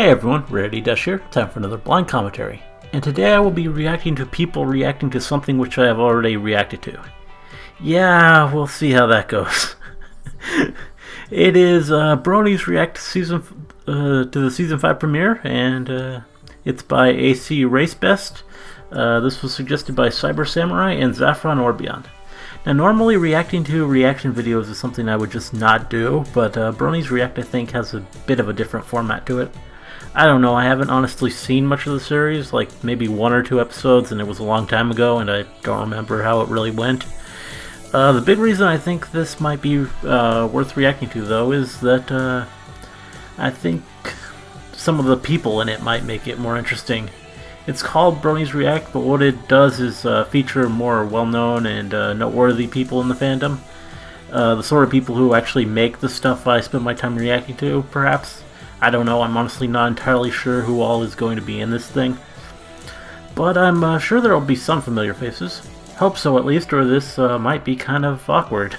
Hey everyone, Rarity Dash here, time for another blind commentary. And today I will be reacting to people reacting to something which I have already reacted to. Yeah, we'll see how that goes. It is Bronies React to the Season 5 premiere, and it's by ACRacebest. This was suggested by Cyber Samurai and Zaffron Orbion. Now, normally reacting to reaction videos is something I would just not do, but Bronies React, I think, has a bit of a different format to it. I don't know, I haven't honestly seen much of the series, like maybe one or two episodes, and it was a long time ago, and I don't remember how it really went. The big reason I think this might be worth reacting to, though, is that I think some of the people in it might make it more interesting. It's called Bronies React, but what it does is feature more well-known and noteworthy people in the fandom. The sort of people who actually make the stuff I spend my time reacting to, perhaps. I don't know, I'm honestly not entirely sure who all is going to be in this thing. But I'm sure there will be some familiar faces. Hope so, at least, or this might be kind of awkward.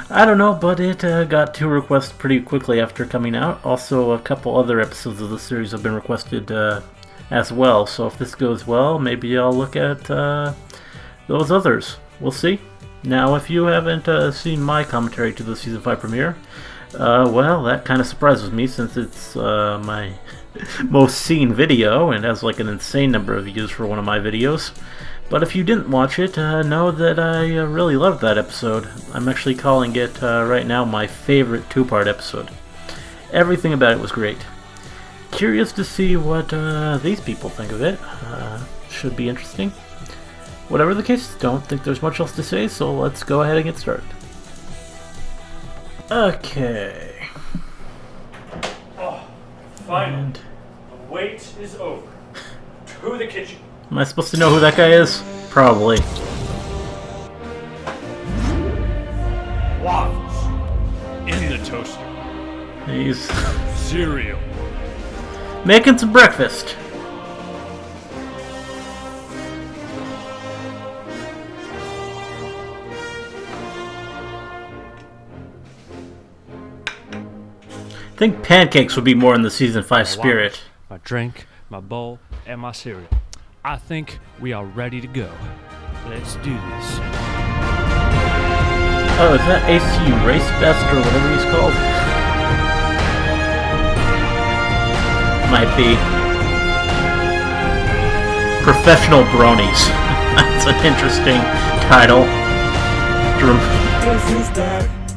I don't know, but it got 2 requests pretty quickly after coming out. Also, a couple other episodes of the series have been requested as well, so if this goes well, maybe I'll look at those others. We'll see. Now, if you haven't seen my commentary to the Season 5 premiere, well, that kind of surprises me since it's my most seen video and has like an insane number of views for one of my videos. But if you didn't watch it, know that I really loved that episode. I'm actually calling it right now my favorite 2-part episode. Everything about it was great. Curious to see what these people think of it. Should be interesting. Whatever the case, don't think there's much else to say, so let's go ahead and get started. Okay. Oh, finally. The wait is over. To the kitchen. Am I supposed to know who that guy is? Probably. Waffles. In the toaster. He's Cereal. making some breakfast. I think pancakes would be more in the Season 5 spirit. My drink, my bowl, and my cereal. I think we are ready to go. Let's do this. Oh, is that ACRacebest or whatever he's called? Might be. Professional Bronies. That's an interesting title.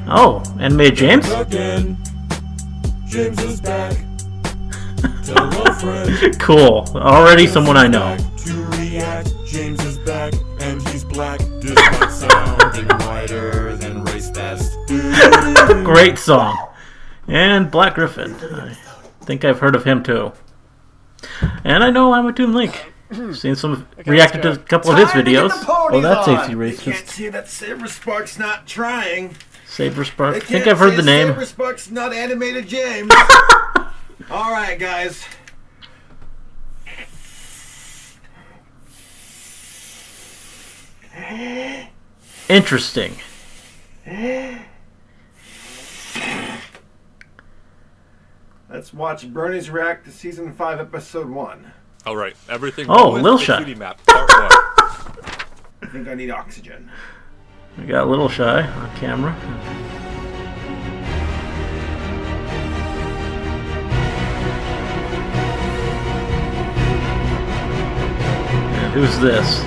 Oh, animated James? James is back. Tell a friend. Cool. Already someone I know. To react, James is back, and he's black. Despite sounding whiter than ACRacebest. Great song. And Black Griffin. I think I've heard of him too. And I know I'm a Toon Link. Seen some reacted to a couple of his videos. Oh, that's ACRacebest. Can't see that SaberSpark's not trying. SaberSpark. I think I've heard the name. SaberSpark's not animated James. All right, guys. Interesting. Let's watch Bronies React to Season 5, Episode 1. All right, everything. Oh, with Lil the Shy. cutie map, part 1. I think I need oxygen. We got Little Shy on camera. And who's this?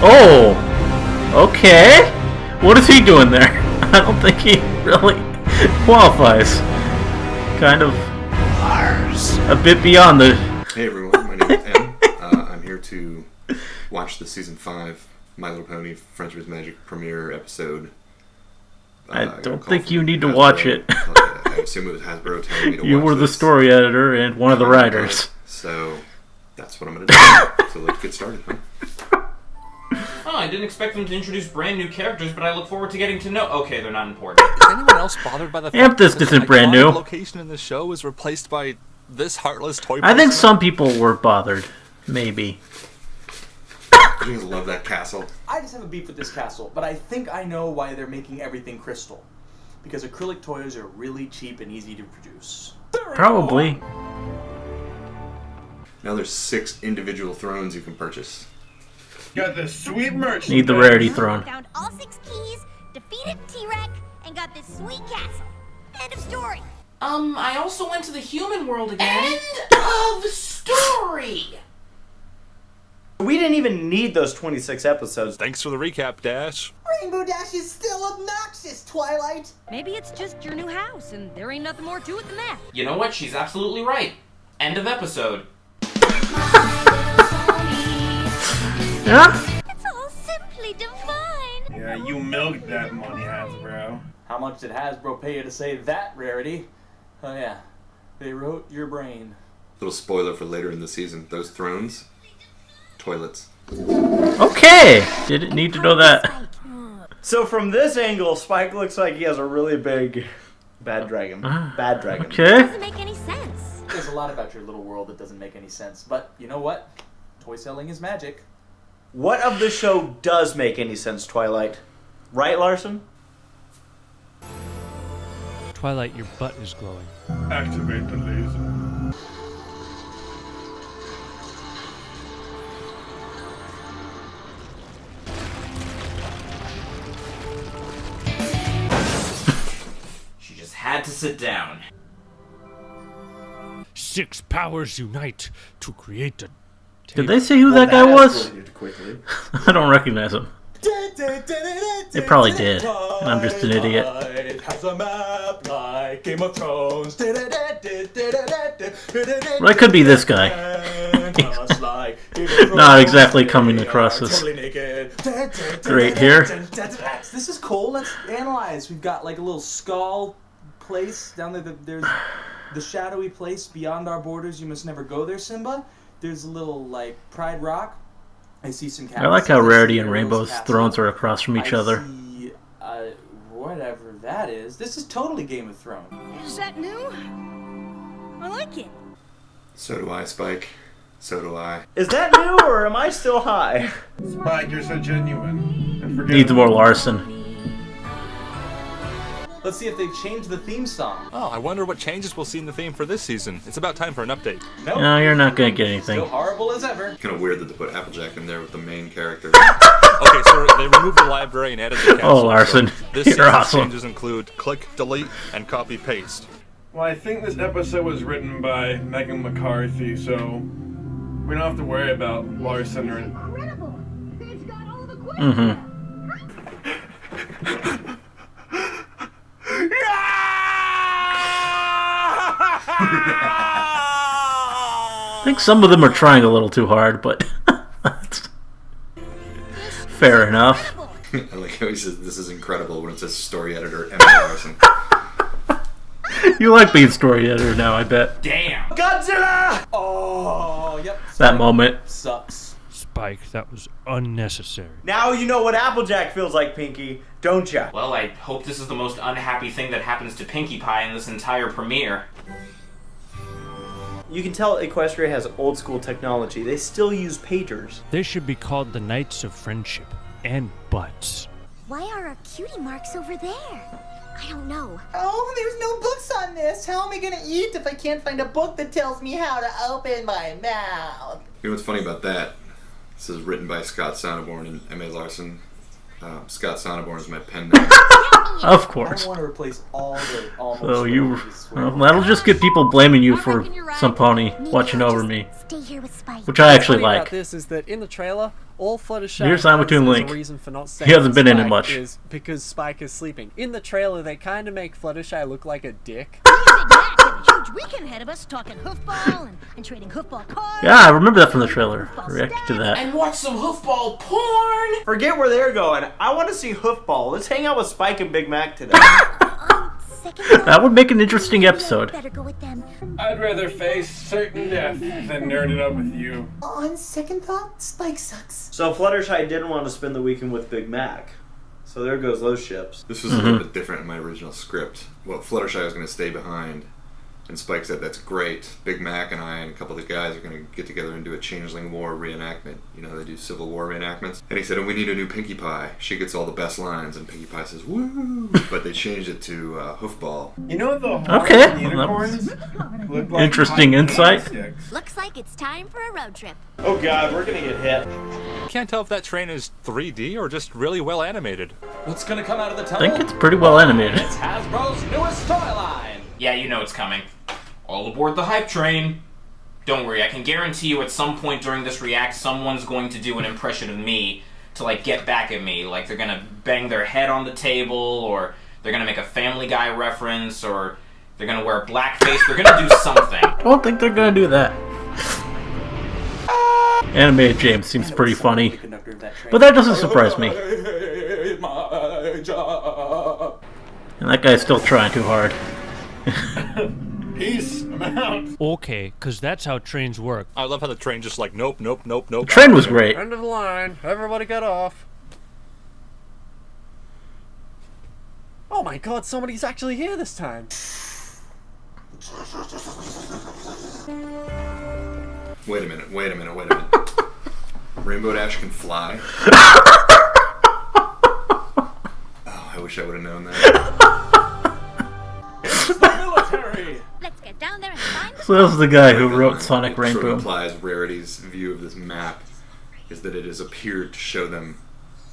Oh! Okay! What is he doing there? I don't think he really qualifies. Kind of a bit beyond the... Hey everyone, my name is M. I'm here to watch the Season 5 My Little Pony Friends with Magic premiere episode. I don't think you need to watch it. I assume it was Hasbro telling me to watch You were the this. story editor and one of the writers. So, that's what I'm going to do. So let's get started, huh? Oh, I didn't expect them to introduce brand new characters, but I look forward to getting to know... Okay, they're not important. Is anyone else bothered by the fact This that this isn't brand new. location in the show was replaced by this heartless toy I think person? some people were bothered. Maybe. I just love that castle. I just have a beef with this castle, but I think I know why they're making everything crystal. Because acrylic toys are really cheap and easy to produce. Probably. Now there's 6 individual thrones you can purchase. Got this sweet merch. Need the rarity throne. Found all 6 keys, defeated T-Rex, and got this sweet castle. End of story. I also went to the human world again. End of story! We didn't even need those 26 episodes. Thanks for the recap, Dash. Rainbow Dash is still obnoxious, Twilight. Maybe it's just your new house, and there ain't nothing more to it than that. You know what? She's absolutely right. End of episode. Yeah? It's all simply divine. Yeah, you milked that money, Hasbro. How much did Hasbro pay you to say that, Rarity? Oh yeah, they wrote your brain. Little spoiler for later in the season. Those thrones, toilets. Okay! Didn't need to know that. So from this angle, Spike looks like he has a really big bad dragon. Bad dragon. It Okay. doesn't make any sense. There's a lot about your little world that doesn't make any sense, but you know what? Toy selling is magic. What of the show does make any sense, Twilight? Right, Larson? Twilight, your butt is glowing. Activate the laser. She just had to sit down. 6 powers unite to create a... Did they say who that guy was? Quickly. I don't recognize him. They probably did, and I'm just an idiot. Has a map like Game of Thrones. Well, I could be this guy. Not exactly coming across as great here. This is cool. Let's analyze. We've got like a little skull place down there. There's the shadowy place beyond our borders. You must never go there, Simba. There's a little like Pride Rock. I see some castles. I like how Rarity and Rainbow's thrones are across from each other. See, whatever that is. This is totally Game of Thrones. Is that new? I like it. So do I, Spike. So do I. Is that new or am I still high? Spike, you're so genuine. And forget Needs more Larson. Let's see if they've changed the theme song. Oh, I wonder what changes we'll see in the theme for this season. It's about time for an update. Nope. No, you're not gonna get anything. Still horrible as ever. Kind of weird that they put Applejack in there with the main character. Okay, so they removed the library and added the castle. Oh, Larson, So this you're season's awesome. changes include click, delete, and copy, paste. Well, I think this episode was written by Megan McCarthy, so we don't have to worry about Larson or... Incredible. It's got all the questions. Mm-hmm. I think some of them are trying a little too hard, but that's fair enough. I like how he says this is incredible when it says story editor Emily Larson. You like being story editor now, I bet. Damn! Godzilla! Oh, yep. That moment. Sucks. Spike, that was unnecessary. Now you know what Applejack feels like, Pinky, don't ya? Well, I hope this is the most unhappy thing that happens to Pinkie Pie in this entire premiere. You can tell Equestria has old school technology. They still use pagers. They should be called the Knights of Friendship and Butts. Why are our cutie marks over there? I don't know. Oh, there's no books on this. How am I gonna eat if I can't find a book that tells me how to open my mouth? You know what's funny about that? This is written by Scott Sonneborn and M.A. Larson. Scott Sonneborn is my pen name. Of I course. want to replace all the almost. So you, swear well, that'll just get people blaming you for some pony watching over me, Stay here with Spike. which I actually Funny about like. this is that in the trailer, all Fluttershy Here's Simon has Toon as a Link. reason for not He hasn't been in it Spike much. is because Spike is sleeping. In the trailer, they kind of make Fluttershy look like a dick. Me and Big Mac have a huge weekend ahead of us talking hoofball and trading hoofball cards. Yeah, I remember that from the trailer. I reacted to that. And watch some hoofball porn! Forget where they're going. I want to see Hoofball. Let's hang out with Spike and Big Mac today. Second thought, That would make an interesting episode. better go with them. I'd rather face certain death than nerd it up with you. On second thought, Spike sucks. So Fluttershy didn't want to spend the weekend with Big Mac. So there goes those ships. This was a little bit different in my original script. Well, Fluttershy was going to stay behind And Spike said, "That's great. Big Mac and I and a couple of the guys are going to get together and do a Changeling War reenactment. You know, they do Civil War reenactments." And he said, "And we need a new Pinkie Pie. She gets all the best lines." And Pinkie Pie says, "Woo!" But they changed it to Hoofball. You know the Okay. unicorns look like Interesting hot insight. sticks. Looks like it's time for a road trip. Oh god, we're gonna get hit. Can't tell if that train is 3D or just really well animated. What's gonna come out of the I tunnel? think it's pretty well animated. It's Hasbro's newest toy line. Yeah, you know it's coming. All aboard the hype train. Don't worry, I can guarantee you at some point during this react, someone's going to do an impression of me to, like, get back at me. Like, they're gonna bang their head on the table, or they're gonna make a Family Guy reference, or they're gonna wear blackface. They're gonna do something. I don't think they're gonna do that. Animated James seems pretty funny, but that doesn't surprise me. And that guy's still trying too hard. Peace. I'm out. Okay, because that's how trains work. I love how the train just like, nope, nope, nope, nope. The train was great. End of the line. Everybody get off. Oh my god, somebody's actually here this time. Wait a minute. Rainbow Dash can fly? Oh, I wish I would have known that. It's the military. Let's get down there and find the So this is the guy who wrote Sonic Sort of Rainbow. implies Rarity's view of this map is that it has appeared to show them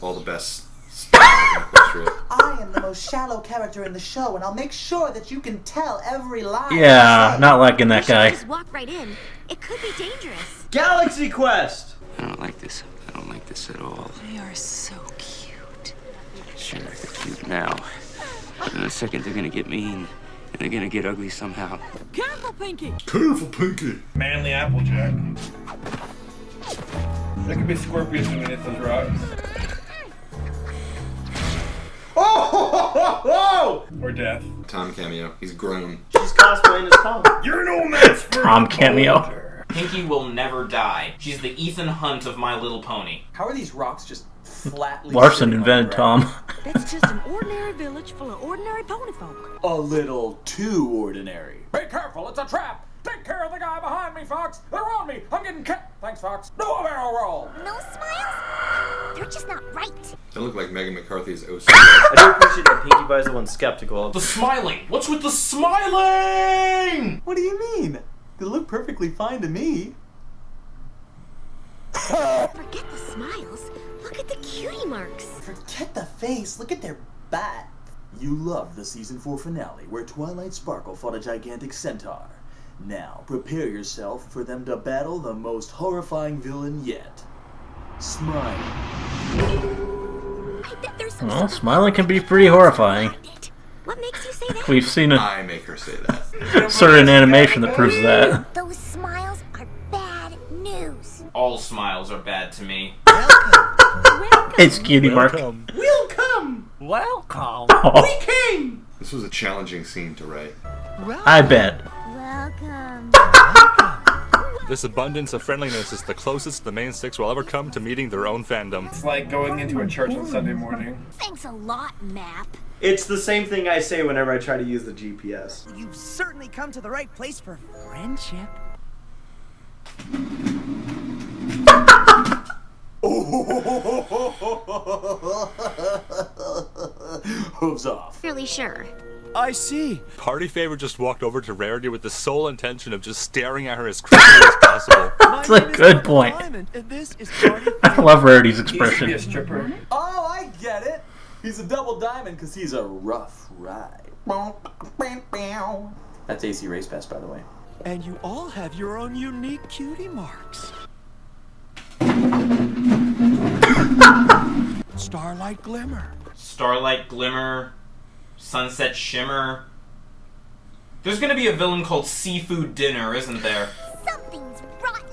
all the best spots in Equestria. I am the most shallow character in the show, and I'll make sure that you can tell every line. Yeah, not liking that guy. Just walk right in. It could be dangerous. Galaxy Quest! I don't like this. I don't like this at all. They are so cute. Sure, they're cute now. But in a second, they're gonna get mean. And they're gonna get ugly somehow. Careful, Pinky. Careful, Pinky! Manly Applejack. There could be scorpions underneath those rocks. Oh! Or death. Tom cameo. He's grown. She's cosplaying as Tom. You're no match for Tom a cameo. boulder. Pinky will never die. She's the Ethan Hunt of My Little Pony. How are these rocks just flatly Larson sitting on invented the ground? Tom. That's just an ordinary village full of ordinary pony folk. A little too ordinary. Be careful, it's a trap. Take care of the guy behind me, Fox. They're on me. I'm getting kicked. Thanks, Fox. Do a barrel roll. No smiles? They're just not right. They look like Megan McCarthy's OC. I do appreciate that Pinkie Pie's the one skeptical. The smiling! What's with the smiling? What do you mean? They look perfectly fine to me. Forget the smiles. Look at the cutie marks. Forget the face. Look at their bat. You loved the season 4 finale where Twilight Sparkle fought a gigantic centaur. Now, prepare yourself for them to battle the most horrifying villain yet. Smile. I bet there's some Well, smiling can be pretty horrifying. What makes you say that? We've seen a I make her say that. certain animation that proves that. Those smiles are bad news. All smiles are bad to me. It's cutie mark. Welcome! Welcome. Oh, We came! This was a challenging scene to write. I bet. Welcome. This abundance of friendliness is the closest the main six will ever come to meeting their own fandom. It's like going into a church on Sunday morning. Thanks a lot, Map. It's the same thing I say whenever I try to use the GPS. You've certainly come to the right place for friendship. Hooves off. Really sure. I see. Party Favor just walked over to Rarity with the sole intention of just staring at her as creepily as possible. That's a good point. And this is Party I love Rarity's He used to be a expression. stripper. Oh, I get it. He's a double diamond because he's a rough ride. That's ACRacebest, by the way. And you all have your own unique cutie marks. Starlight Glimmer. Starlight Glimmer, Sunset Shimmer. There's gonna be a villain called Seafood Dinner, isn't there? Something's rotten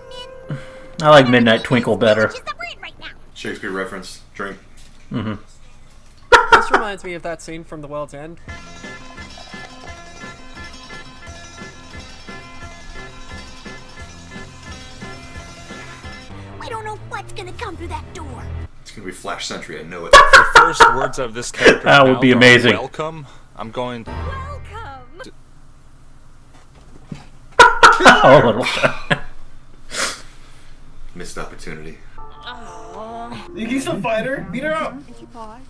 in. I like Midnight Twinkle better. That we're in right now. Shakespeare reference. Drink. Mm-hmm. This reminds me of that scene from The World's End. We don't know what's gonna come through that door. It's gonna be Flash Sentry, I know it. The first words of this character That would be amazing. Welcome. I'm going. Welcome. Oh, little shot. Missed opportunity. You can still fight her. Beat her up.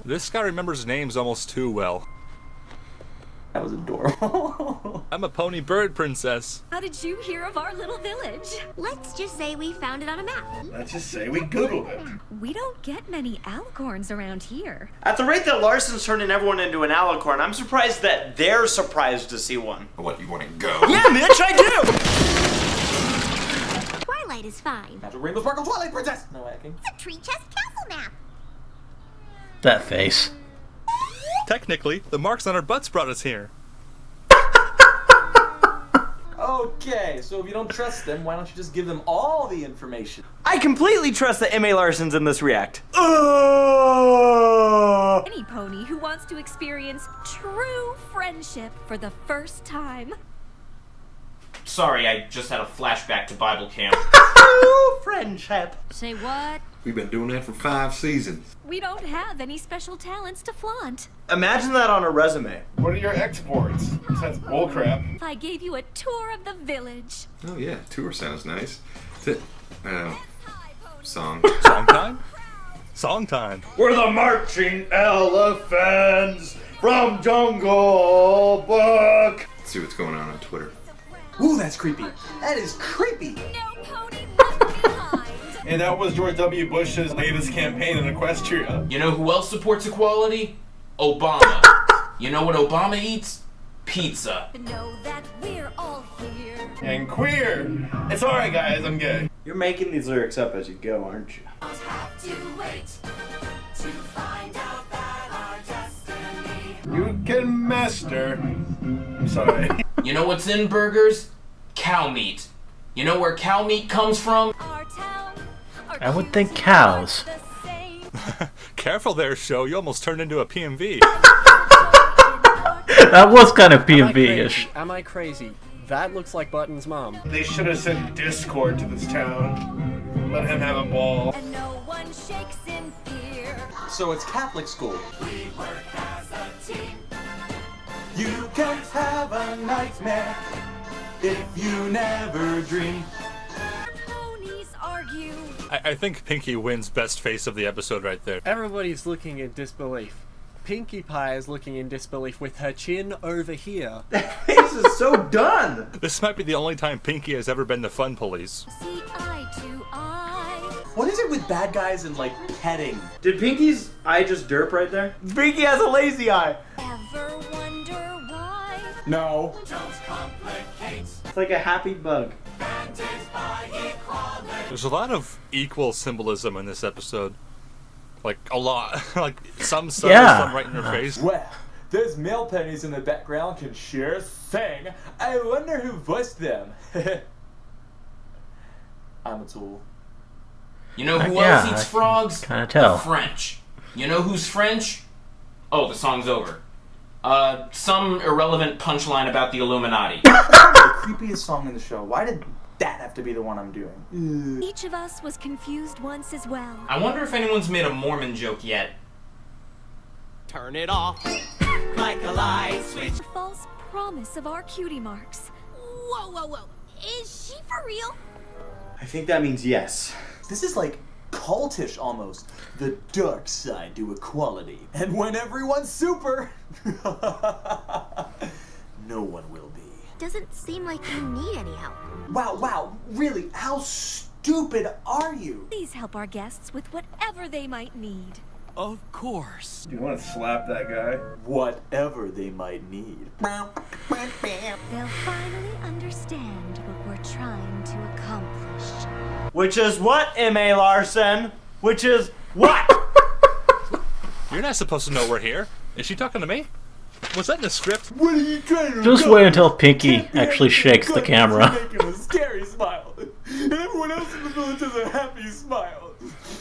This guy remembers names almost too well. That was adorable. I'm a pony bird princess. How did you hear of our little village? Let's just say we found it on a map. Let's just say we Googled it. We don't get many alicorns around here. At the rate that Larson's turning everyone into an alicorn, I'm surprised that they're surprised to see one. What, you want to go? Yeah, Mitch, I do! Twilight is fine. Magic Rainbow Sparkle Twilight Princess! No hacking. It's a tree chest castle map. That face. Technically, the marks on our butts brought us here. Okay, so if you don't trust them, why don't you just give them all the information? I completely trust that M.A. Larson's in this react. Any pony who wants to experience true friendship for the first time. Sorry, I just had a flashback to Bible camp. Friendship. Say what? We've been doing that for 5 seasons. We don't have any special talents to flaunt. Imagine that on a resume. What are your exports? Besides bullcrap. If I gave you a tour of the village. Oh yeah, tour sounds nice. Song. Song time? Song time. We're the marching elephants from Jungle Book. Let's see what's going on Twitter. Ooh, that's creepy. That is creepy. No pony left behind. And that was George W. Bush's latest campaign in Equestria. You know who else supports equality? Obama. You know what Obama eats? Pizza. Know that we're all here. And queer. It's alright, guys, I'm gay. You're making these lyrics up as you go, aren't you? Have to wait to find out that our destiny. You can master. I'm sorry. You know what's in burgers? Cow meat. You know where cow meat comes from? Our town, our I would think cows. the same. Careful there, show. You almost turned into a PMV. That was kind of PMV-ish. Am I crazy? That looks like Button's mom. They should have sent Discord to this town. Let him have a ball. And no one shakes in fear. So it's Catholic school. We work as a team. You can't have a nightmare if you never dream. Ponies argue. I think Pinky wins best face of the episode right there. Everybody's looking in disbelief. Pinkie Pie is looking in disbelief with her chin over here. That face is so done! This might be the only time Pinky has ever been the fun police. See eye to eye. What is it with bad guys and, like, petting? Did Pinky's eye just derp right there? Pinky has a lazy eye! Ever wonder why? No. Don't complicate. It's like a happy bug. Bandaged by equality. There's a lot of equal symbolism in this episode. Like, a lot. Like, some subtle, Yeah. some right in your face. Well, those male ponies in the background can sure sing. I wonder who voiced them. I'm a tool. You know who Yeah, else eats I can frogs? kinda tell. The French. You know who's French? Oh, the song's over. Some irrelevant punchline about the Illuminati. The creepiest song in the show. Why did that have to be the one I'm doing? Each of us was confused once as well. I wonder if anyone's made a Mormon joke yet. Turn it off like a light switch. The false promise of our cutie marks. Whoa, whoa, whoa. Is she for real? I think that means yes. This is like cultish almost. The dark side to equality. And when everyone's super, no one will be. Doesn't seem like you need any help. Wow, really, how stupid are you? Please help our guests with whatever they might need. Of course. Do you want to slap that guy? Whatever they might need. They'll finally understand what we're trying to accomplish. Which is what, M.A. Larson? Which is what? You're not supposed to know we're here. Is she talking to me? Was that in the script? What are you trying to Just do? wait until Pinky actually shakes the camera. Making a scary smile. And everyone else in the village has a happy smile.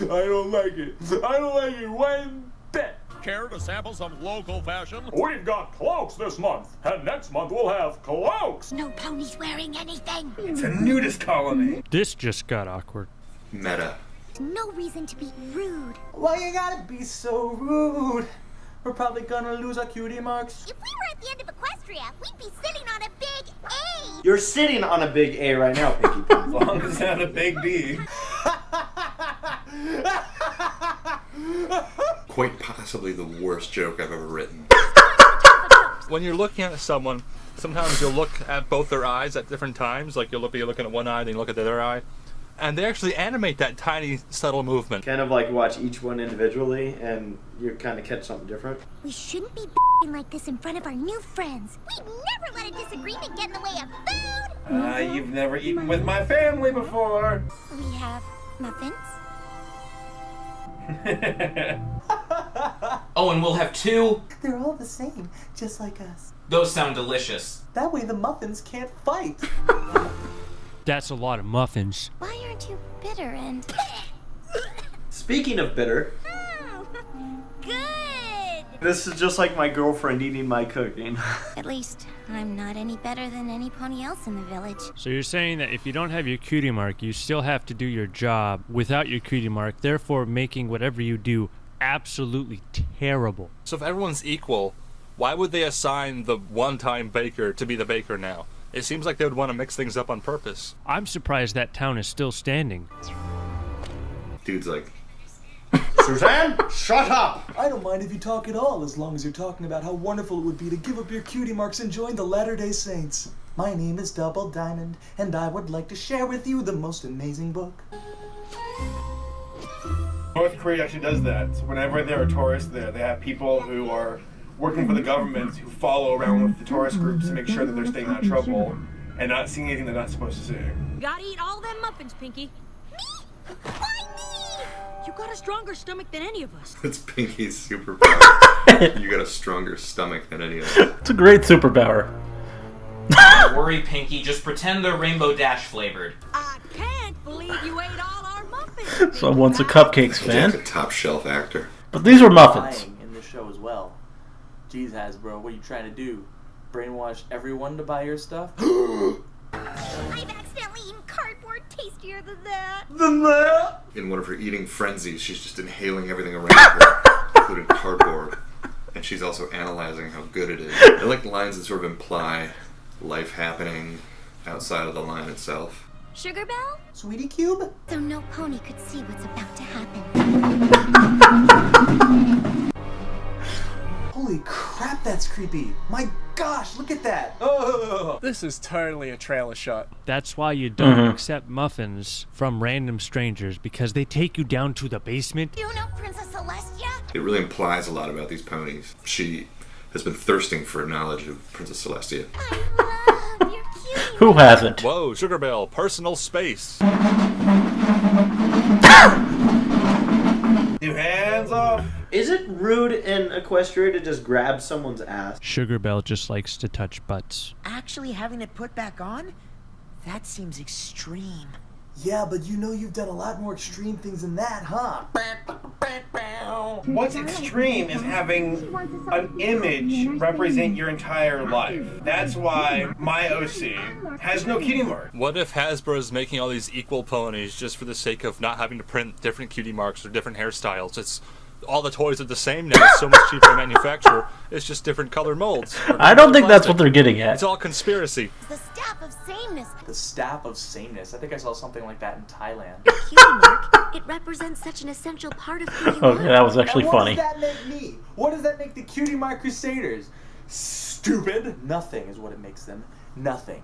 I don't like it. I don't like it one bit. Care to sample some local fashion? We've got cloaks this month, and next month we'll have cloaks. No ponies wearing anything. It's a nudist colony. This just got awkward. Meta. No reason to be rude. Why you gotta be so rude? We're probably gonna lose our cutie marks. If we were at the end of Equestria, we'd be sitting on a big A. You're sitting on a big A right now, Pinkie Pie. As long as it's not a big D. Quite possibly the worst joke I've ever written. When you're looking at someone, sometimes you'll look at both their eyes at different times. Like you'll be looking at one eye, then you look at the other eye. And they actually animate that tiny, subtle movement. Kind of like watch each one individually, and you kind of catch something different. We shouldn't be like this in front of our new friends. We'd never let a disagreement get in the way of food. You've never eaten with my family before. We have muffins. Oh, and we'll have 2. They're all the same, just like us. Those sound delicious. That way the muffins can't fight. That's a lot of muffins. Why aren't you bitter and... Speaking of bitter, Good! this is just like my girlfriend eating my cooking. At least, I'm not any better than any pony else in the village. So you're saying that if you don't have your cutie mark, you still have to do your job without your cutie mark, therefore making whatever you do absolutely terrible. So if everyone's equal, why would they assign the one-time baker to be the baker now? It seems like they would want to mix things up on purpose. I'm surprised that town is still standing. Dude's like, Suzanne, shut up! I don't mind if you talk at all, as long as you're talking about how wonderful it would be to give up your cutie marks and join the Latter-day Saints. My name is Double Diamond, and I would like to share with you the most amazing book. North Korea actually does that. So whenever there are tourists there, they have people who are working for the government who follow around with the tourist groups to make sure that they're staying out of trouble and not seeing anything they're not supposed to see. Gotta eat all them muffins, Pinky. Me? Why me? You got a stronger stomach than any of us. it's Pinky's superpower. You got a stronger stomach than any of us. It's a great superpower. Don't worry, Pinky. Just pretend they're Rainbow Dash flavored. I can't believe you ate all our muffins. So once a Cupcakes fan. Jack's a top shelf actor. But these were muffins. Lying in the show as well. Jeez, Hasbro, what are you trying to do? Brainwash everyone to buy your stuff? I've accidentally eaten cardboard tastier than that. In one of her eating frenzies, she's just inhaling everything around her, including cardboard. And she's also analyzing how good it is. I like lines that sort of imply life happening outside of the line itself. Sugar Bell? Sweetie Cube? So no pony could see what's about to happen. Holy crap, that's creepy. My gosh, look at that. Oh. This is totally a trailer shot. That's why you don't accept muffins from random strangers, because they take you down to the basement. Do you know Princess Celestia? It really implies a lot about these ponies. She has been thirsting for knowledge of Princess Celestia. Who hasn't? Whoa, Sugar Bell, personal space. Two hands off. Is it rude in Equestria to just grab someone's ass? Sugar Bell just likes to touch butts. Actually having it put back on? That seems extreme. Yeah, but you know you've done a lot more extreme things than that, huh? What's extreme is having an image represent your entire life. That's why my OC has no cutie mark. What if Hasbro is making all these equal ponies just for the sake of not having to print different cutie marks or different hairstyles? It's all the toys are the same now. It's so much cheaper to manufacture. It's just different color molds. I don't think that's what they're getting at. It's all conspiracy. The staff of sameness. The staff of sameness. I think I saw something like that in Thailand. Cutie mark. It represents such an essential part of who you Okay, are. that was actually And funny. What does that make me? What does that make the Cutie Mark Crusaders? Stupid. Nothing is what it makes them. Nothing.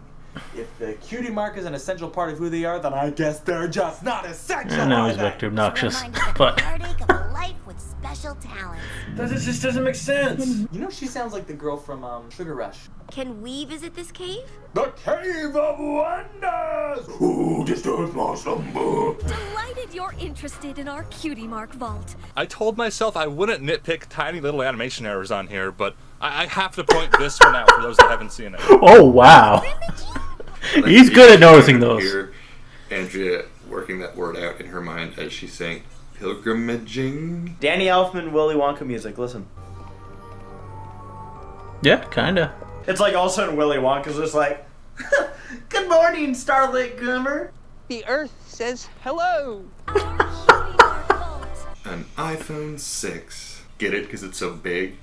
If the cutie mark is an essential part of who they are, then I guess they're just not essential. And now he's back to obnoxious. But Heartache of a life with special talents. It just doesn't make sense. You know, she sounds like the girl from Sugar Rush. Can we visit this cave? The Cave of Wonders! Who disturbs my slumber? Delighted you're interested in our cutie mark vault. I told myself I wouldn't nitpick tiny little animation errors on here, but I have to point this one out for those that haven't seen it. oh wow, he's good at noticing those. Here, Andrea working that word out in her mind as she's saying pilgrimaging. Danny Elfman, Willy Wonka music. Listen. Yeah, kinda. It's like all of a sudden Willy Wonka's just like, "Good morning, Starlit Glimmer." The Earth says hello. An iPhone 6. Get it? Because it's so big?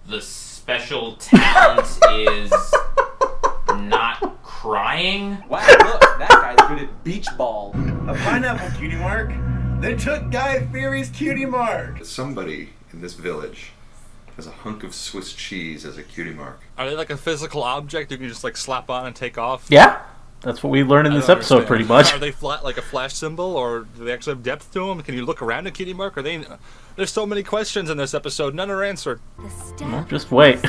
The special talent is not crying. Wow, look, that guy's good at beach ball. A pineapple cutie mark? They took Guy Fieri's cutie mark. Somebody in this village has a hunk of Swiss cheese as a cutie mark. Are they like a physical object you can just like slap on and take off? Yeah, that's what we learned in I this don't episode, understand. pretty much. Are they flat like a flash symbol, or do they actually have depth to them? Can you look around a cutie mark? Are they? There's so many questions in this episode, none are answered. Well, just wait.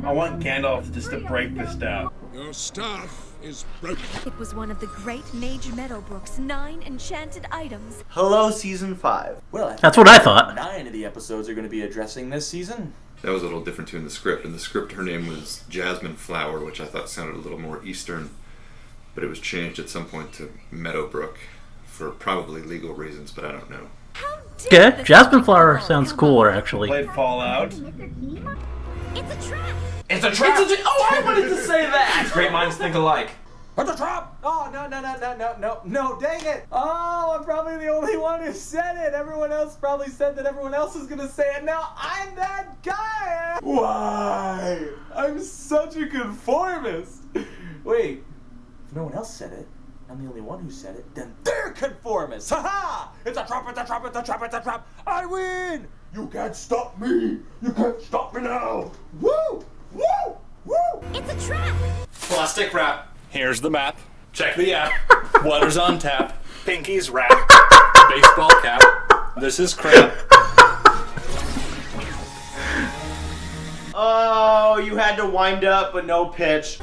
I want Gandalf just to break the staff. Your staff is broken. It was one of the great Mage Meadowbrook's 9 enchanted items. Hello, season 5. Well, That's what I thought. 9 of the episodes are going to be addressing this season. That was a little different too in the script. In the script, her name was Jasmine Flower, which I thought sounded a little more Eastern, but it was changed at some point to Meadowbrook for probably legal reasons, but I don't know. Okay, Jasmine Flower sounds cooler, actually. Played Fallout. It's a trap! It's a trap! Oh, I wanted to say that! Great minds think alike. It's a trap! Oh, no, dang it! Oh, I'm probably the only one who said it! Everyone else probably said that everyone else is gonna say it. Now I'm that guy! Why? I'm such a conformist! Wait, if no one else said it, I'm the only one who said it, then they're conformists! Ha-ha! It's a trap, it's a trap, it's a trap, it's a trap! I win! You can't stop me! You can't stop me now! Woo! Woo! Woo! It's a trap! Plastic wrap. Here's the map. Check the app. Water's on tap. Pinky's wrap. Baseball cap. This is crap. Oh, you had to wind up, but no pitch.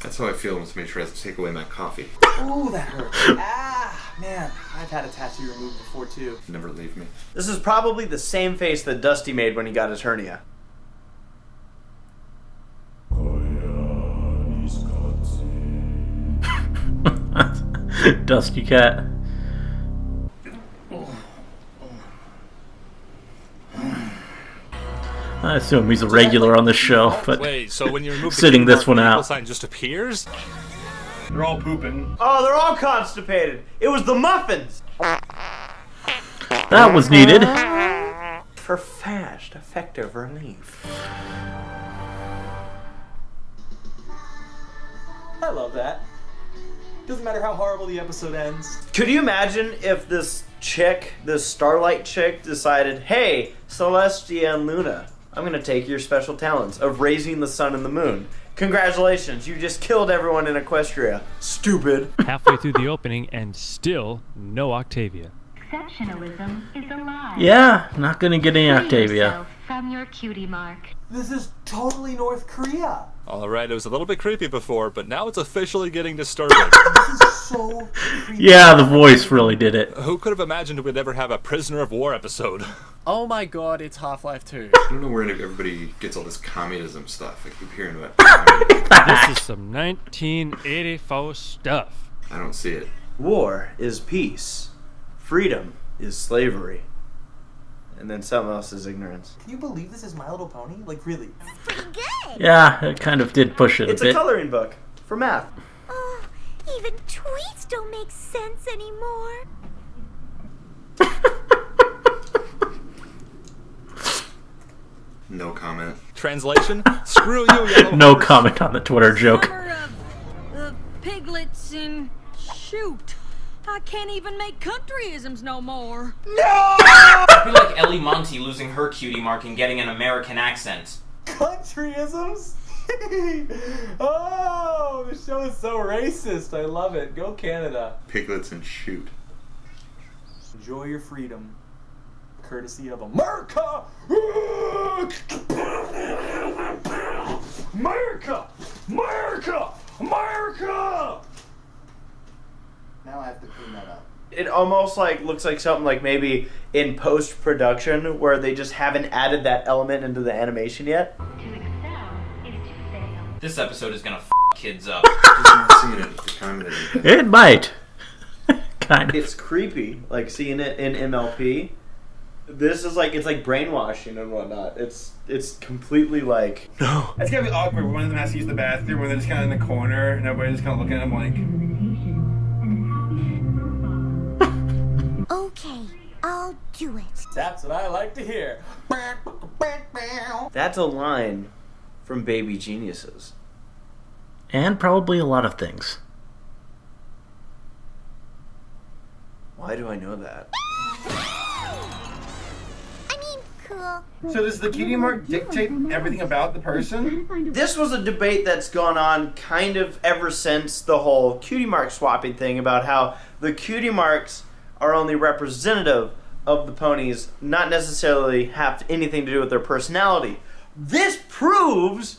That's how I feel when somebody tries to take away my coffee. Ooh, that hurt. Ah, man, I've had a tattoo removed before too. Never leave me. This is probably the same face that Dusty made when he got his hernia. Dusty Cat. I assume he's a regular on the show, but Wait, so when you remove sitting the this one the equal out. sign just appears? They're all pooping. Oh, they're all constipated. It was the muffins. That was needed. For fast, effective relief. I love that. Doesn't matter how horrible the episode ends. Could you imagine if this chick, this Starlight chick, decided, hey, Celestia and Luna, I'm gonna take your special talents of raising the sun and the moon. Congratulations, you just killed everyone in Equestria. Stupid. Halfway through the opening and still no Octavia. Exceptionalism is a lie. Yeah, not gonna get any Free Octavia. yourself from your cutie mark. This is totally North Korea. Alright, it was a little bit creepy before, but now it's officially getting disturbing. This is so creepy. Yeah, the voice really did it. Who could have imagined we'd ever have a Prisoner of War episode? Oh my god, it's Half-Life 2. I don't know where everybody gets all this communism stuff. I keep hearing about communism. This is some 1984 stuff. I don't see it. War is peace. Freedom is slavery. And then something else is ignorance. Can you believe this is My Little Pony? Like, really? Pretty good! Yeah, it kind of did push it It's a bit. a coloring book for math. Oh, even tweets don't make sense anymore. No comment. Translation? Screw you, yellow No horse. comment on the Twitter joke. Summer of piglets and shoot. I can't even make countryisms no more. I feel like Ellie Monty losing her cutie mark and getting an American accent. Countryisms? Oh, the show is so racist. I love it. Go Canada. Piglets and shoot. Enjoy your freedom. Courtesy of America! America! America! America! Now I have to clean that up. It almost like looks like something like maybe in post-production where they just haven't added that element into the animation yet. This episode is gonna f kids up. It might. Kind of. It's creepy, like seeing it in MLP. This is like, it's like brainwashing and whatnot. It's completely like, no. It's gonna be awkward when one of them has to use the bathroom, when they're just kind of in the corner and everybody's just kind of looking at them like. Okay, I'll do it. That's what I like to hear. That's a line from Baby Geniuses. And probably a lot of things. Why do I know that? I mean, cool. So does the cutie mark dictate everything about the person? This was a debate that's gone on kind of ever since the whole cutie mark swapping thing, about how the cutie marks are only representative of the ponies, not necessarily have anything to do with their personality. This proves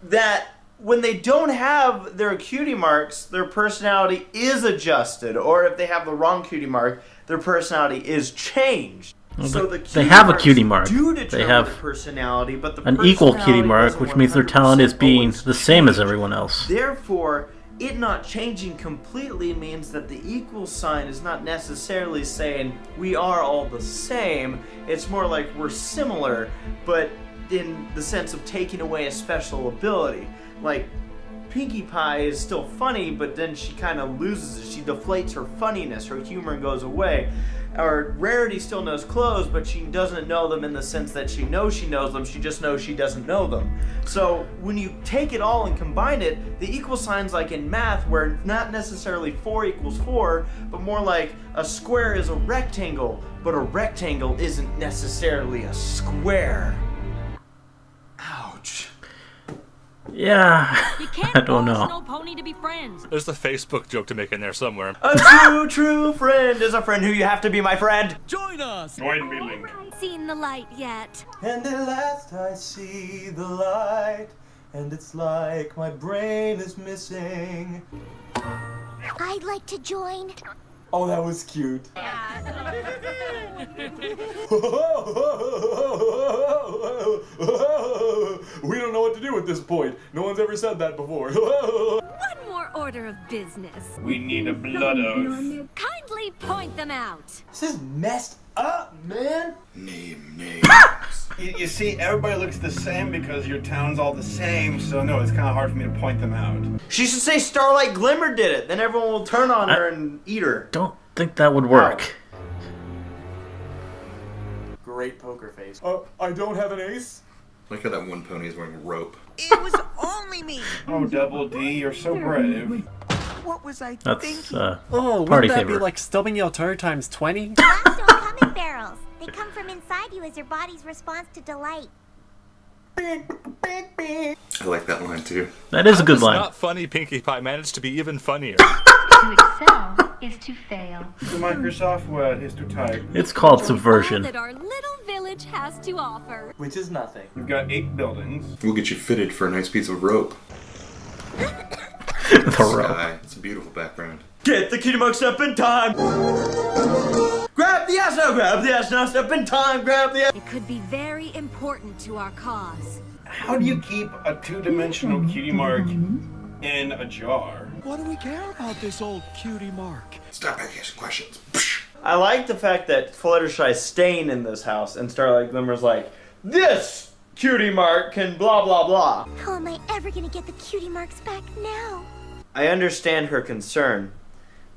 that when they don't have their cutie marks, their personality is adjusted, or if they have the wrong cutie mark, their personality is changed. Well, so they have a cutie mark. They have the personality, but the an equal personality cutie mark, doesn't which means their talent is 100% being always the same as change. everyone else. Therefore, it not changing completely means that the equal sign is not necessarily saying we are all the same. It's more like we're similar, but in the sense of taking away a special ability. Like, Pinkie Pie is still funny, but then she kind of loses it. She deflates her funniness, her humor goes away. Or Rarity still knows clothes, but she doesn't know them in the sense that she knows them, she just knows she doesn't know them. So when you take it all and combine it, the equal signs, like in math, where not necessarily 4 equals 4, but more like a square is a rectangle, but a rectangle isn't necessarily a square. Ouch. Yeah, You can't I don't force know. no pony to be friends. There's the Facebook joke to make in there somewhere. A true friend is a friend who you have to be my friend. Join us! Join me, Link. Seen the light yet? And at last I see the light, and it's like my brain is missing. I'd like to join. Oh, that was cute. We don't know what to do at this point. No one's ever said that before. One more order of business. We need a blood oath. Kindly point them out. This is messed up, man. Name. You see, everybody looks the same because your town's all the same, so no, it's kind of hard for me to point them out. She should say Starlight Glimmer did it. Then everyone will turn on her and eat her. Don't think that would work. Great poker face. I don't have an ace. Like how that one pony is wearing rope. It was only me. Oh, Double D, you're so brave. What was I That's thinking? Oh, party wouldn't that favor. be like stubbing your toe times 20? Laughs don't come in barrels. They come from inside you as your body's response to delight. I like that line too. That is a good It's line. not funny Pinkie Pie managed to be even funnier. To excel is to fail. The Microsoft Word is to type. It's called All subversion. that our little village has to offer. Which is nothing. We've got 8 buildings. We'll get you fitted for a nice piece of rope. The rope. Sky. It's a beautiful background. Get the cutie mark, step in time. Grab the ass now, grab the ass now, step in time, grab the ass. It could be very important to our cause. How do you keep a 2-dimensional cutie mark in a jar? What do we care about this old cutie mark? Stop asking questions. I like the fact that Fluttershy's staying in this house, and Starlight Glimmer's like, this cutie mark can blah blah blah. How am I ever gonna get the cutie marks back now? I understand her concern,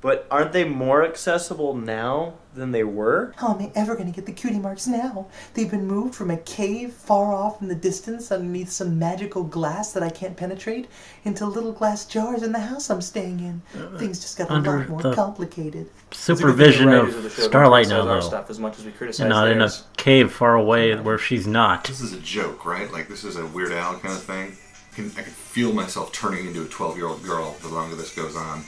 but aren't they more accessible now than they were? How am I ever gonna get the cutie marks now? They've been moved from a cave far off in the distance underneath some magical glass that I can't penetrate into little glass jars in the house I'm staying in. Things just got a Under lot more the complicated. Supervision of Starlight now, though. Stuff as much as we criticize And not in a theirs. cave far away where she's not. This is a joke, right? Like, this is a Weird Al kind of thing. I can feel myself turning into a 12-year-old girl the longer this goes on.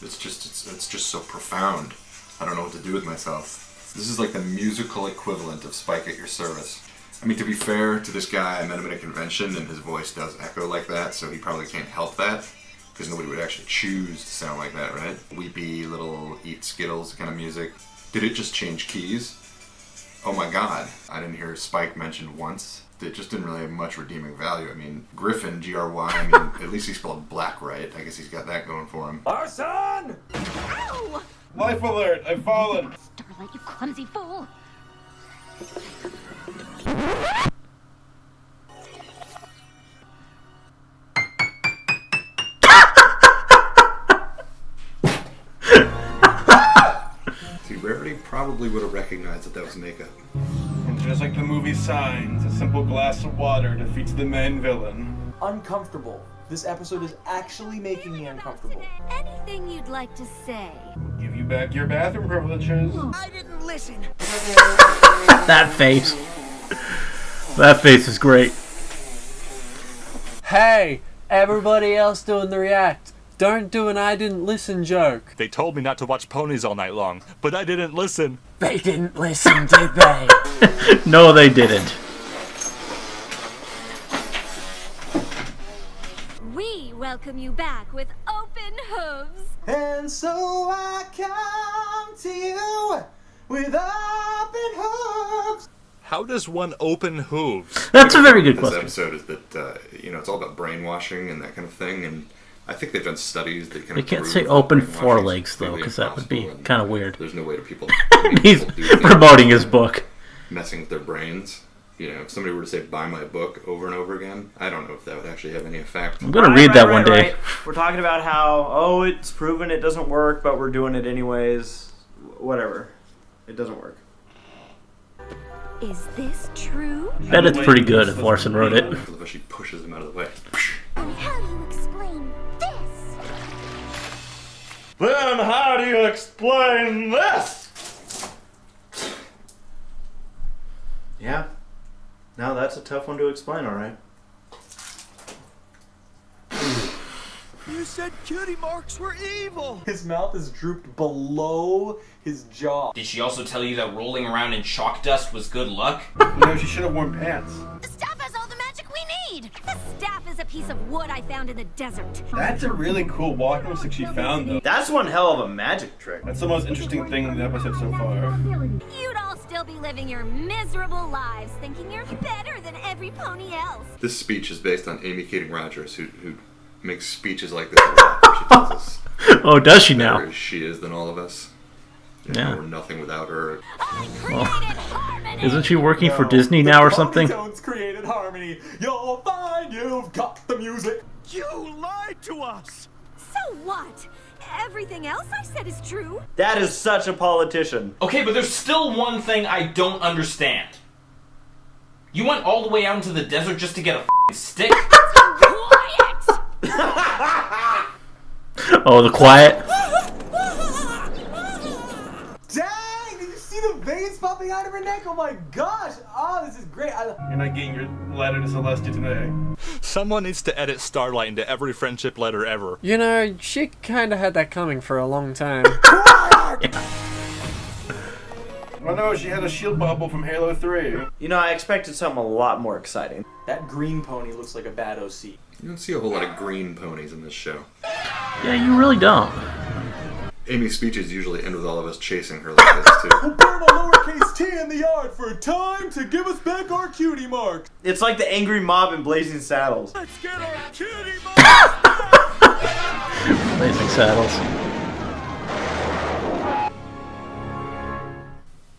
It's just so profound. I don't know what to do with myself. This is like the musical equivalent of Spike at Your Service. I mean, to be fair to this guy, I met him at a convention and his voice does echo like that, so he probably can't help that, because nobody would actually choose to sound like that, right? Weepy, little eat Skittles kind of music. Did it just change keys? Oh my god, I didn't hear Spike mentioned once. It just didn't really have much redeeming value. I mean, Griffin, G-R-Y, I mean, at least he spelled black right. I guess he's got that going for him. Larson! Ow! Life alert! I've fallen! Starlight, you clumsy fool! See, Rarity probably would have recognized that that was makeup. And just like the movie Signs, a simple glass of water defeats the main villain. Uncomfortable. This episode is actually making me uncomfortable. Anything you'd like to say? We'll give you back your bathroom privileges. I didn't listen. That face. That face is great. Hey, everybody else doing the react. Don't do an I didn't listen joke. They told me not to watch ponies all night long, but I didn't listen. They didn't listen, did they? No, they didn't. We welcome you back with open hooves. And so I come to you with open hooves. How does one open hooves? That's a very good This question. episode is that, it's all about brainwashing and that kind of thing, and I think they've done studies that kind They of can't prove say that open brainwashing is forelegs, though, completely because that would be impossible, and kind of weird. There's no way to people He's people do things promoting his book. messing with their brains. If somebody were to say buy my book over and over again, I don't know if that would actually have any effect. I'm gonna read that one day. We're talking about how, it's proven it doesn't work, but we're doing it anyways. Whatever. It doesn't work. Is this true? Bet it's pretty good if Larson wrote it. I love how she pushes them out of the way. And how do you explain this? Then how do you explain this? Yeah. Now that's a tough one to explain, alright. You said cutie marks were evil. His mouth is drooped below his jaw. Did she also tell you that rolling around in chalk dust was good luck? No, she should have worn pants. The staff has all the magic we need. The staff is a piece of wood I found in the desert. That's a really cool walking stick she found, though. That's one hell of a magic trick. That's the most interesting thing in the episode so far. You'd all still be living your miserable lives thinking you're better than every pony else. This speech is based on Amy Keating Rogers, who makes speeches like this a lot. Where she tells us Oh, does she now? better as she is than all of us. Yeah. We're nothing without her. Well, isn't she working for Disney now or something? Tones created harmony. You'll find you've got the music. You lied to us. So what? Everything else I said is true. That is such a politician. Okay, but there's still one thing I don't understand. You went all the way out into the desert just to get a f***ing stick? Quiet! Oh, the quiet. Dang! Did you see the veins popping out of her neck? Oh my gosh! Oh, this is great. You're not getting your letter to Celestia today. Someone needs to edit Starlight into every friendship letter ever. You know, she kinda had that coming for a long time. Oh no, she had a shield bubble from Halo 3. I expected something a lot more exciting. That green pony looks like a bad OC. You don't see a whole lot of green ponies in this show. Yeah, you really don't. Amy's speeches usually end with all of us chasing her like this, too. We'll burn a lowercase t in the yard for a time to give us back our cutie marks. It's like the angry mob in Blazing Saddles. Let's get our cutie marks. Blazing Saddles.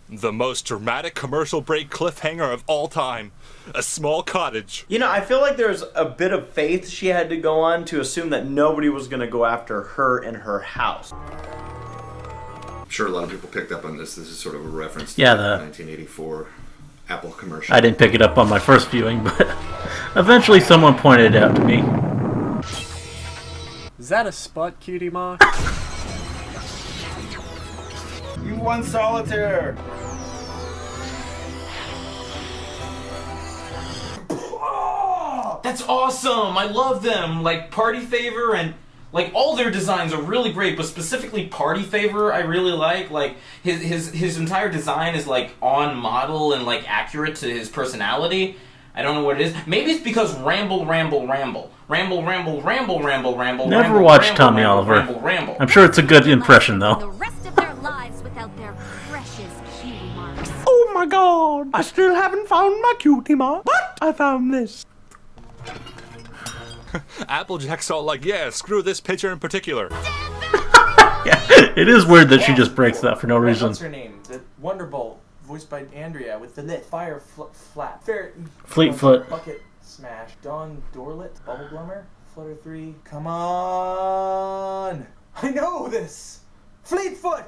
The most dramatic commercial break cliffhanger of all time. A small cottage. I feel like there's a bit of faith she had to go on to assume that nobody was going to go after her and her house. I'm sure a lot of people picked up on this. This is sort of a reference to Yeah, the the 1984 Apple commercial. I didn't pick it up on my first viewing, but eventually someone pointed it out to me. Is that a spot cutie mark? You won solitaire. That's awesome! I love them! Like, Party Favor and... Like, all their designs are really great, but specifically Party Favor I really like. Like, his entire design is, like, on model and, like, accurate to his personality. I don't know what it is. Maybe it's because Ramble. Never watched Tommy Oliver. I'm sure it's a good impression, The though. rest of their lives without their precious cutie marks. Oh my god! I still haven't found my cutie mark, but I found this. Applejack's all like, yeah, screw this picture in particular. Yeah, it is weird that she just breaks that for no reason. What's her name? The Wonderbolt, voiced by Andrea, with the lit fire flap. Fleetfoot. Bucket smash. Dawn Dorlet, Bubble Blummer, Flutter 3. Come on! I know this! Fleetfoot!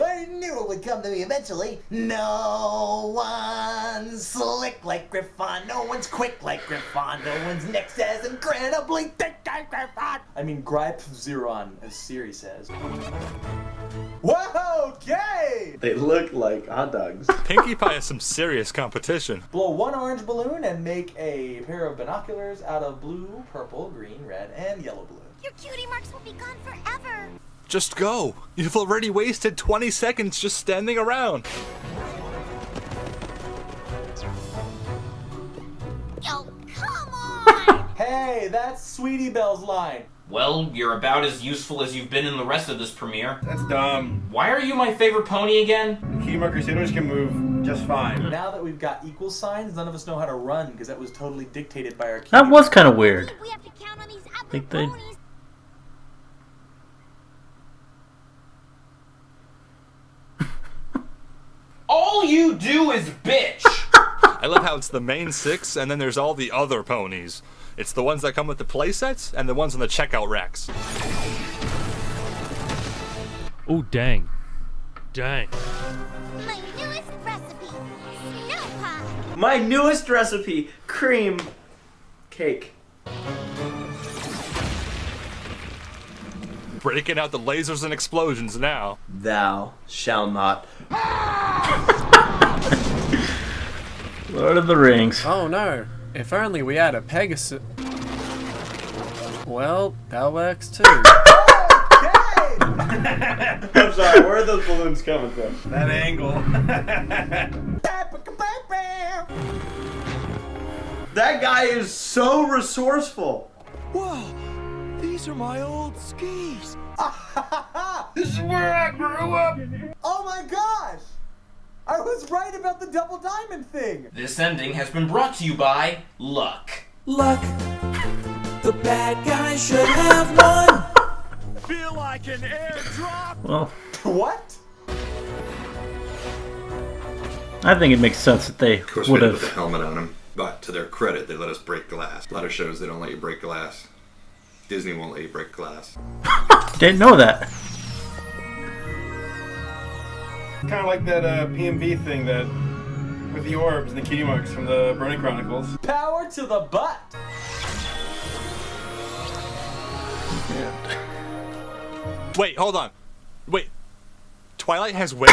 I knew it would come to me eventually. No one's slick like Griffon. No one's quick like Griffon. No one's next as incredibly thick like Griffon. I mean, gripe Zeron, as Siri says. Whoa, okay! They look like hot dogs. Pinkie Pie has some serious competition. Blow one orange balloon and make a pair of binoculars out of blue, purple, green, red, and yellow balloons. Your cutie marks will be gone forever. Just go. You've already wasted 20 seconds just standing around. Yo, come on! Hey, that's Sweetie Belle's line. Well, you're about as useful as you've been in the rest of this premiere. That's dumb. Why are you my favorite pony again? Cutie Mark Crusaders can move just fine. Now that we've got equal signs, none of us know how to run because that was totally dictated by our cutie. That was kind of weird. We have to count on these other Think they- ponies. All you do is bitch! I love how it's the main 6 and then there's all the other ponies. It's the ones that come with the playsets and the ones on the checkout racks. Oh, dang. Dang. My newest recipe, snow pie. My newest recipe, cream cake. Breaking out the lasers and explosions now. Thou shall not. Lord of the Rings. Oh no. If only we had a Pegasus. Well, that works too. I'm sorry, where are those balloons coming from? That angle. That guy is so resourceful. Whoa, these are my old skis. This is where I grew up. Oh my gosh! I was right about the double diamond thing. This ending has been brought to you by Luck. Luck. The bad guy should have won. Feel like an airdrop. Well, What? I think it makes sense that they Of course, we would had to put the have. helmet on him, but to their credit, they let us break glass. A lot of shows, they don't let you break glass. Disney won't let you break glass. Didn't know that. Kind of like that PMV thing that with the orbs and the cutie marks from the Brony Chronicles. Power to the butt. Wait, hold on. Wait. Twilight has wings?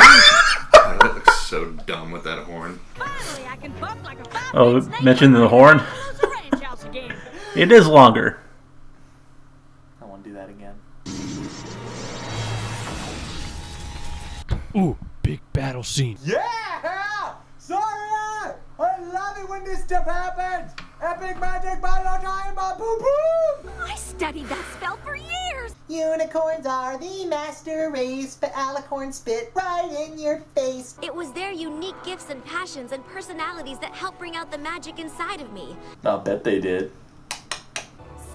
God, that looks so dumb with that horn. Finally, I can bump like a Oh, five-legged snake mention the and horn. close the ranch house again. It is longer. I want to do that again. Ooh, big battle scene. Yeah! Sorry! I love it when this stuff happens! Epic magic battle time, boom boom! I studied that spell for years. Unicorns are the master race, but alicorns spit right in your face. It was their unique gifts and passions and personalities that helped bring out the magic inside of me. I'll bet they did.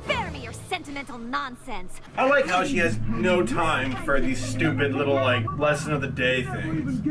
Spare me your sentimental nonsense. I like how she has no time for these stupid little like lesson of the day things.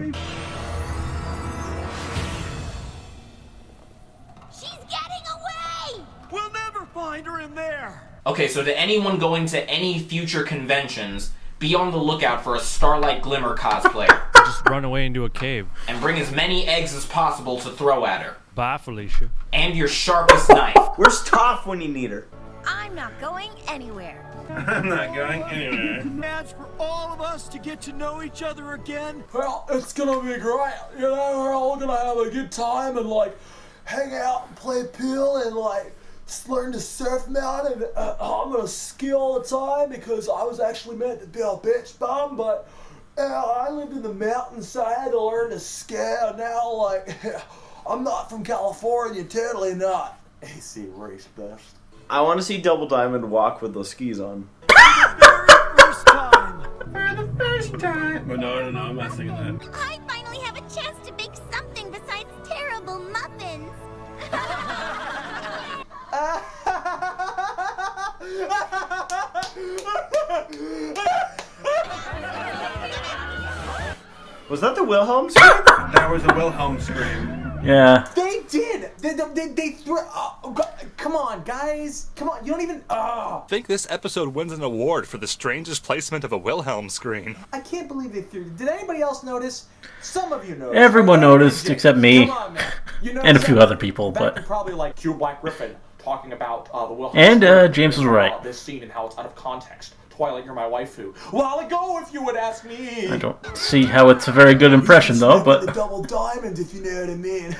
She's getting away! We'll never find her in there. Okay, so to anyone going to any future conventions, be on the lookout for a Starlight Glimmer cosplayer. Just run away into a cave. And bring as many eggs as possible to throw at her. Bye, Felicia. And your sharpest knife. Where's Toph when you need her? I'm not going anywhere. I'm not going anywhere. Chance for all of us to get to know each other again. Well, it's gonna be great. You know, we're all gonna have a good time and like hang out and play pool and like just learn to surf mount. And I'm gonna ski all the time because I was actually meant to be a bitch bum, but I lived in the mountains, so I had to learn to ski. And now, like, I'm not from California, totally not. ACRacebest. I want to see Double Diamond walk with those skis on. First time. For the first time. But no, I'm not singing that. I finally have a chance to make something besides terrible muffins. Was that the Wilhelm scream? That was a Wilhelm scream. Yeah. They did. They threw. Come on, guys. Come on. You don't even. I think this episode wins an award for the strangest placement of a Wilhelm screen. I can't believe they threw. Did anybody else notice? Some of you noticed. Everyone noticed except me. Come on, man. You know, and a few other people, back but to probably like Q Black Griffin talking about the Wilhelm. and James was right. This scene and how it's out of context. Twilight, you're my waifu. Well, I'll go if you would ask me. I don't see how it's a very good impression though, but The double diamond, if you know what I mean.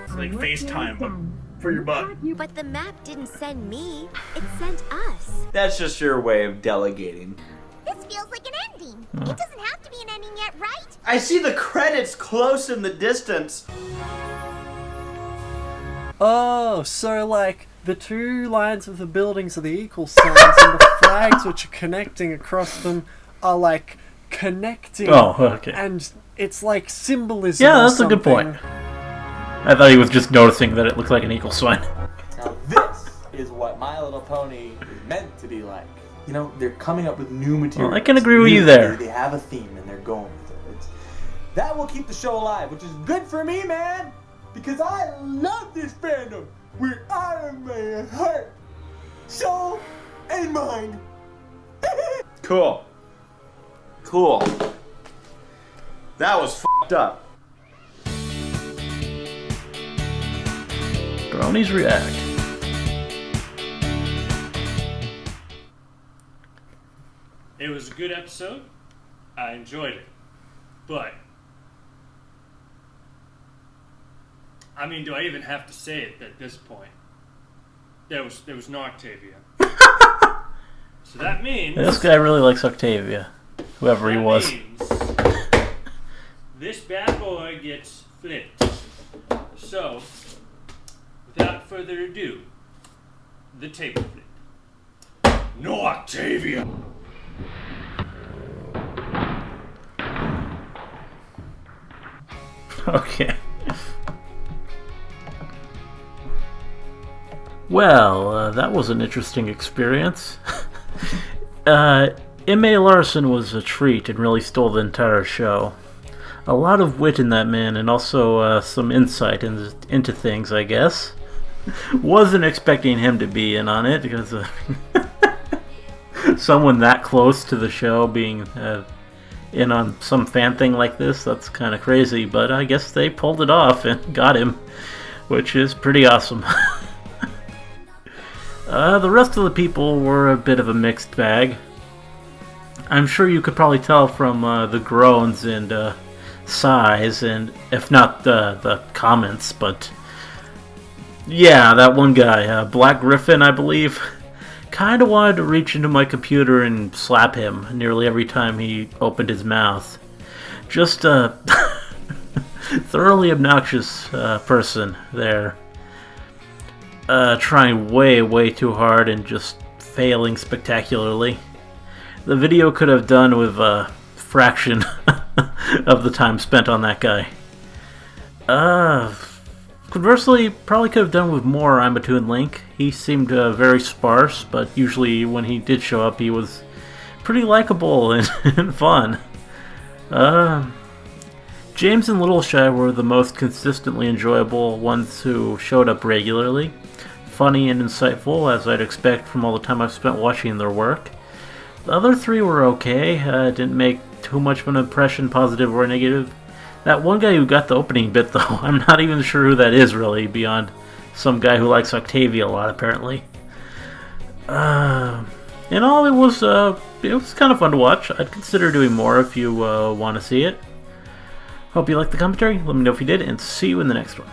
It's like FaceTime, but for your butt. But the map didn't send me. It sent us. That's just your way of delegating. This feels like an ending. It doesn't have to be an ending yet, right? I see the credits close in the distance. Oh, so like the two lines of the buildings are the equal signs and the flags which are connecting across them are like connecting. Oh, okay. And it's like symbolism. yeah, or that's a good something. point. I thought he was just noticing that it looked like an equal sign. Now this is what My Little Pony is meant to be like. You know, they're coming up with new material. Well, I can agree with you there. They have a theme and they're going with it. That will keep the show alive, which is good for me, man. Because I love this fandom with Iron Man heart, soul, and mind. Cool. Cool. That was f***ed up. Bronies React. It was a good episode. I enjoyed it. But I mean, do I even have to say it at this point? There was no Octavia. So that means This guy really likes Octavia, whoever he was. This bad boy gets flipped. So, without further ado, the table flip. No Octavia! Okay. Well, that was an interesting experience. M.A. Larson was a treat and really stole the entire show. A lot of wit in that man and also some insight into things, I guess. Wasn't expecting him to be in on it because someone that close to the show being in on some fan thing like this, that's kind of crazy, but I guess they pulled it off and got him, which is pretty awesome. The rest of the people were a bit of a mixed bag. I'm sure you could probably tell from the groans and sighs, and if not the comments, but yeah, that one guy, Black Griffin, I believe, kind of wanted to reach into my computer and slap him nearly every time he opened his mouth. Just a thoroughly obnoxious person there. Trying way too hard and just failing spectacularly. The video could have done with a fraction of the time spent on that guy. Conversely, probably could have done with more Imatu and Link. He seemed very sparse, but usually when he did show up, he was pretty likable and fun. James and Little Shy were the most consistently enjoyable ones who showed up regularly. Funny and insightful, as I'd expect from all the time I've spent watching their work. The other three were okay, didn't make too much of an impression, positive or negative. That one guy who got the opening bit, though, I'm not even sure who that is, really, beyond some guy who likes Octavia a lot, apparently. In all, it was kind of fun to watch. I'd consider doing more if you want to see it. Hope you liked the commentary. Let me know if you did, and see you in the next one.